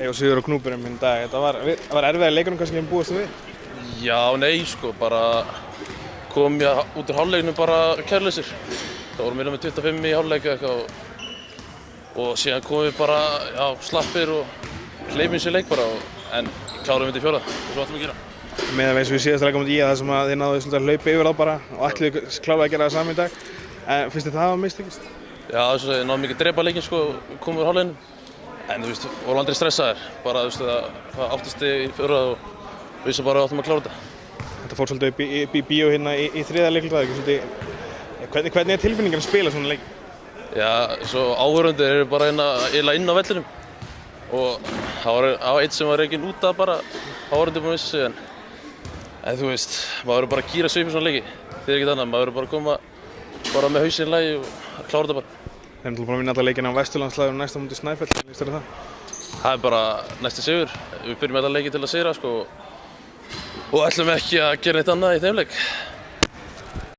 og sigur á Gnúpverjum í dag. Þetta var erfiðari leikurinn kannski en búist við? Já, nei, sko, bara kom ég út úr hálfleiknum bara kærulausir. Það vorum með 25 í hálfleik eitthvað og síðan komum við bara, já, slappir og hleypum sér leik bara en klárum við fjórða, svo ætlum við að gera. Meðan við eins og við síðast leikum í það sem að þið náðu svolítið að hlaupa yfir þá bara og ætluðu klálega að gera það saman í dag. Finnst þið það hafa mistekist? Já, þess að náðum ekki að drepa leikinn, sko, komum úr hálfleikinum. En þú veist, vorum aldrei stressaðir, bara þú veist það áttist í fjórða og við sem bara áttum að klára þetta. Þetta fór svolítið upp í bíó hérna í þriðja leikluta, hvernig er tilfinningin að spila svona leik? Já, svo áhorfendur eru bara inn á vellinum og það var einn sem var rekinn út af bara áhorfendur búin að missa sig en þú veist, maður verður bara að gíra sig upp í svona leiki. Það ekkert annað, maður verður bara að koma bara með hausinn í lagi og klára þetta bara. Þeir eru búin að vinna alla leikina á Vesturlandslægum næsta mútið Snæfell, líst þér það? Það er bara næsti sigur. Við byrjum alla leiki til að sigra sko og ætlum ekki að gera neitt annað í þeim leik.